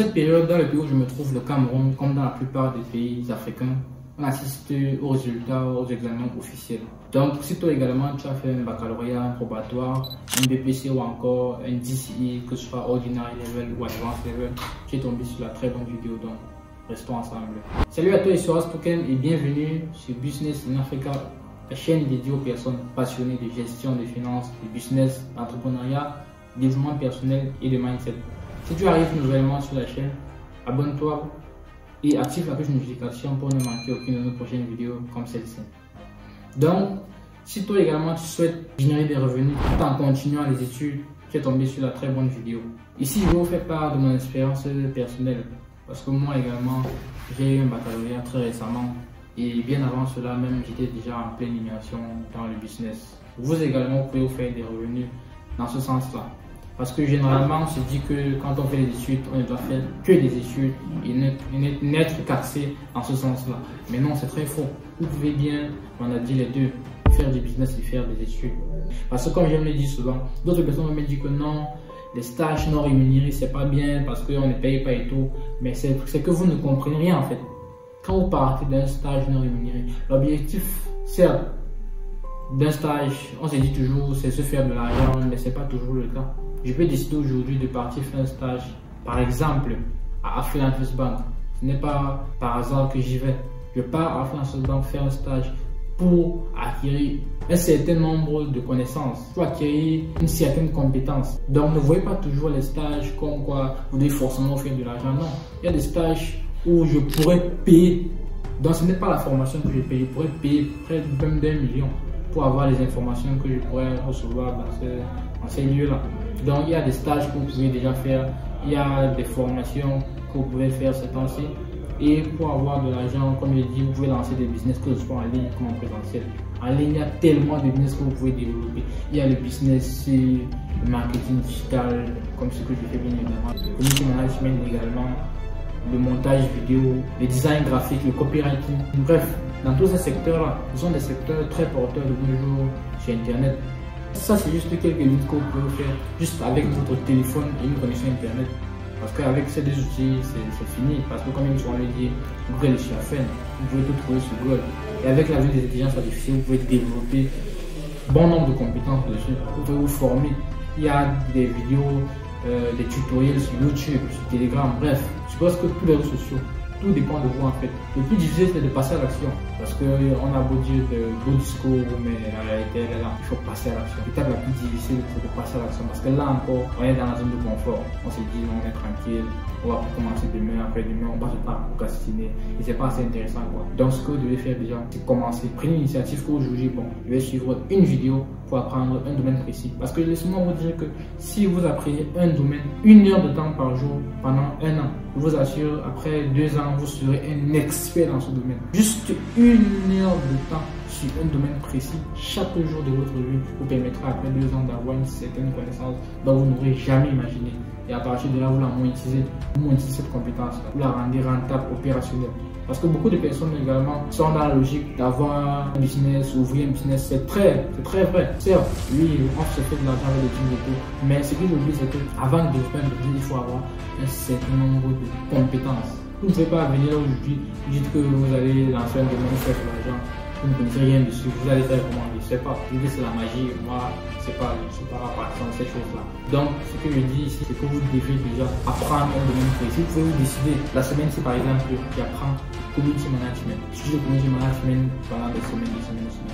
cette période, dans le pays où je me trouve, le Cameroun, comme dans la plupart des pays africains, on assiste aux résultats, aux examens officiels. Donc, si toi également tu as fait un baccalauréat, un probatoire, un BPC ou encore un DCI, que ce soit ordinary level ou advanced level, tu es tombé sur la très bonne vidéo, donc restons ensemble. Salut à toi, ici Horace Token et bienvenue sur Business in Africa, la chaîne dédiée aux personnes passionnées de gestion des finances, de business, d'entrepreneuriat, développement personnel et de mindset. Si tu arrives nouvellement sur la chaîne, abonne-toi et active la cloche de notification pour ne manquer aucune de nos prochaines vidéos comme celle-ci. Donc, si toi également tu souhaites générer des revenus tout en continuant les études, tu es tombé sur la très bonne vidéo. Ici, je vais vous faire part de mon expérience personnelle parce que moi également, j'ai eu un baccalauréat très récemment et bien avant cela même, j'étais déjà en pleine immersion dans le business. Vous également, vous pouvez vous faire des revenus dans ce sens-là. Parce que généralement, on se dit que quand on fait des études, on ne doit faire que des études et n'être qu'axé dans ce sens-là. Mais non, c'est très faux. Vous pouvez bien, on a dit les deux, faire du business et faire des études. Parce que comme je me le dis souvent, d'autres personnes me disent que non, les stages non rémunérés, c'est pas bien parce qu'on ne paye pas et tout. Mais c'est que vous ne comprenez rien en fait. Quand vous partez d'un stage non rémunéré, l'objectif, certes, d'un stage, on se dit toujours c'est se faire de l'argent, mais c'est pas toujours le cas. Je peux décider aujourd'hui de partir faire un stage, par exemple, à Affluence Bank. Ce n'est pas par hasard que j'y vais. Je pars à Affluence Bank faire un stage pour acquérir un certain nombre de connaissances, pour acquérir une certaine compétence. Donc ne voyez pas toujours les stages comme quoi vous devez forcément faire de l'argent. Non, il y a des stages où je pourrais payer. Donc ce n'est pas la formation que je paye, je pourrais payer près même d'1 million pour avoir les informations que je pourrais recevoir dans ces lieux-là. Donc il y a des stages que vous pouvez déjà faire, il y a des formations que vous pouvez faire ces temps-ci. Et pour avoir de l'argent, comme je dis, vous pouvez lancer des business, que ce soit en ligne comme en présentiel. En ligne, il y a tellement de business que vous pouvez développer. Il y a le business, le marketing digital, comme ce que je fais bien évidemment, le community management également, le montage vidéo, le design graphique, le copywriting. Bref, dans tous ces secteurs-là, ce sont des secteurs très porteurs de nos jours sur Internet. Ça, c'est juste quelques minutes que vous pouvez faire juste avec votre téléphone et une connexion Internet. Parce qu'avec ces deux outils, c'est fini. Parce que comme ils sont dit, Google est sur la fin. Vous pouvez tout trouver sur Google. Et avec la vue des intelligences artificielles, vous pouvez développer bon nombre de compétences dessus. Vous pouvez vous former. Il y a des vidéos, des tutoriels sur YouTube, sur Telegram, bref. Je pense que tous les réseaux sociaux, tout dépend de vous en fait. Le plus difficile, c'est de passer à l'action. Parce qu'on a beau dire de beaux discours, mais la réalité, elle est là. Il faut passer à l'action. L'étape la plus difficile, c'est de passer à l'action. Parce que là encore, on est dans la zone de confort. On se dit, on est tranquille. On va commencer demain, après-demain, on va se pas procrastiner. Et c'est pas assez intéressant quoi. Donc ce que vous devez faire déjà, c'est commencer. Prenez l'initiative qu'aujourd'hui, bon, je vais suivre une vidéo pour apprendre un domaine précis. Parce que laissez-moi vous dire que si vous apprenez un domaine, 1 heure de temps par jour pendant 1 an, je vous assure, après 2 ans, vous serez un expert dans ce domaine. Juste 1 heure de temps sur un domaine précis, chaque jour de votre vie, vous permettra après 2 ans d'avoir une certaine connaissance dont vous n'aurez jamais imaginé. Et à partir de là, vous la monétisez, cette compétence, vous la rendez rentable, opérationnelle. Parce que beaucoup de personnes également sont dans la logique d'avoir un business, ouvrir un business, c'est très vrai. Certes, oui, on se fait de l'argent avec des trucs et tout, mais ce que j'oublie, c'est qu'avant de développer un business, il faut avoir un certain nombre de compétences. Vous ne pouvez pas venir aujourd'hui, dites que vous allez lancer un domaine, faire de l'argent, vous ne connaissez rien dessus, vous allez faire comment, je ne sais pas. L'idée c'est la magie, moi, je ne suis pas partant de ces choses-là. Donc, ce que je dis ici, c'est que vous devez déjà apprendre un domaine précis. Vous pouvez vous décider, la semaine-ci par exemple, j'apprends community management. Je suis le community management pendant des semaines.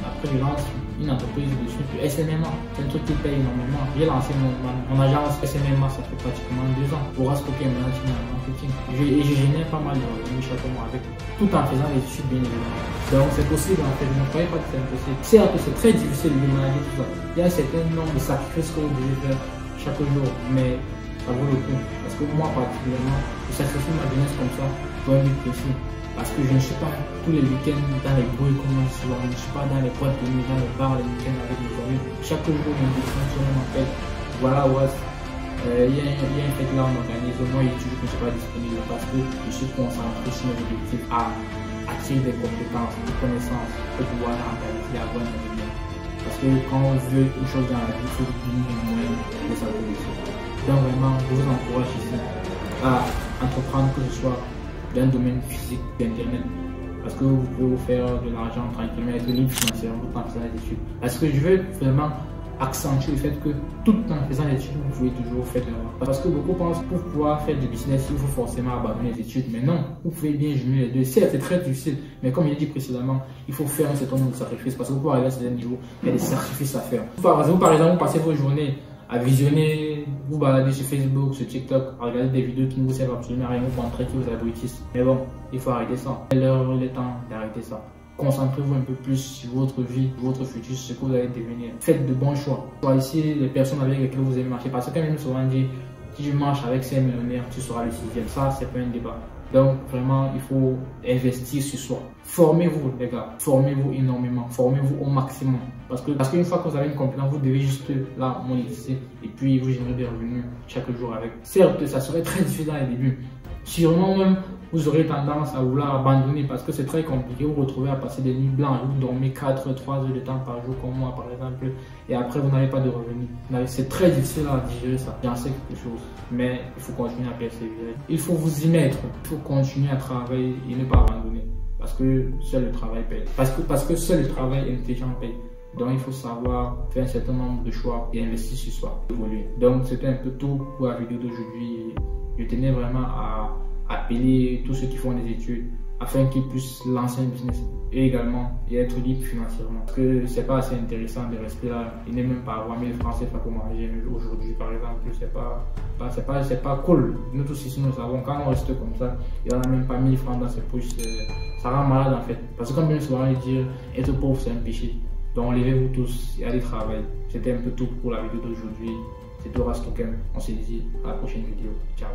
Après, je lance une entreprise dessus, SMMA. C'est un truc qui paye énormément. J'ai lancé mon agence SMMA, ça fait pratiquement 2 ans. Horace Token Management and Marketing. Et je génère pas mal de revenus chaque mois avec, tout en faisant des études bien évidemment. Donc c'est possible en fait, ne croyez pas que c'est impossible. Certes, c'est très difficile de manager tout ça. Il y a un certain nombre de sacrifices que vous devez faire chaque jour, mais ça vaut le coup. Parce que moi particulièrement, je sacrifie ma business comme ça pour un but précis. Parce que je ne suis pas tous les week-ends dans les bruits comme on souvent, je ne suis pas dans les boîtes de nuit, dans les bars les week-ends avec mes amis. Chaque jour, mon destination m'appelle. Voilà, ouais. Il y a un fait là, on organise. Moi, il est toujours que je ne suis pas disponible parce que je suis concentré sur mes objectifs à acquérir des compétences, des connaissances pour pouvoir rentabiliser, avoir un avenir. Parce que quand on veut une chose dans la vie, il faut donner les moyens de sa réussite. Donc, vraiment, je vous encourage ici à entreprendre, que ce soit dans le domaine physique d'Internet. Parce que vous pouvez vous faire de l'argent tranquillement, être libre financièrement tout en faisant des études. Parce que je veux vraiment accentuer le fait que tout en faisant des études, vous pouvez toujours faire de l'argent. Parce que beaucoup pensent que pour pouvoir faire du business, il faut forcément abandonner les études. Mais non, vous pouvez bien jumeler les deux. Certes, c'est très difficile, mais comme je l'ai dit précédemment, il faut faire un certain nombre de sacrifices. Parce que pour arriver à ce niveau, il y a des sacrifices à faire. Par exemple, vous passez vos journées à visionner, vous balader sur Facebook, sur TikTok, à regarder des vidéos qui ne vous servent absolument à rien, vous montrer qui vous abrutissent. Mais bon, il faut arrêter ça. C'est l'heure, le temps d'arrêter ça. Concentrez-vous un peu plus sur votre vie, votre futur, sur ce que vous allez devenir. Faites de bons choix. Choisissez les personnes avec lesquelles vous aimez marcher. Parce que quand même souvent dit, si tu marches avec ces millionnaires, tu seras le sixième. Ça, c'est pas un débat. Donc, vraiment, il faut investir sur soi. Formez-vous, les gars. Formez-vous énormément. Formez-vous au maximum. Parce qu'une fois que vous avez une compétence, vous devez juste la monétiser et puis vous générer des revenus chaque jour avec. Certes, ça serait très difficile dans les débuts. Sûrement même, vous aurez tendance à vouloir abandonner parce que c'est très compliqué. Vous vous retrouvez à passer des nuits blanches, vous dormez 3 heures de temps par jour comme moi par exemple, et après vous n'avez pas de revenus. C'est très difficile à digérer ça. J'en sais quelque chose, mais il faut continuer à persévérer. Il faut vous y mettre, il faut continuer à travailler et ne pas abandonner parce que seul le travail paye. Parce que seul le travail intelligent paye. Donc il faut savoir faire un certain nombre de choix et investir sur soi, évoluer. Donc c'était un peu tout pour la vidéo d'aujourd'hui. Je tenais vraiment à appeler tous ceux qui font des études afin qu'ils puissent lancer un business et également être libre financièrement. Parce que c'est pas assez intéressant de rester là et ne même pas avoir 1000 francs CFA pour manger aujourd'hui par exemple. C'est pas cool. Nous tous ici nous savons quand on reste comme ça, il n'y en a même pas 1000 francs dans ses poches. Ça rend malade en fait. Parce que comme bien souvent le dire, être pauvre c'est un péché. Donc levez-vous tous et allez travailler. C'était un peu tout pour la vidéo d'aujourd'hui. C'était Horace Token. On se dit à la prochaine vidéo. Ciao.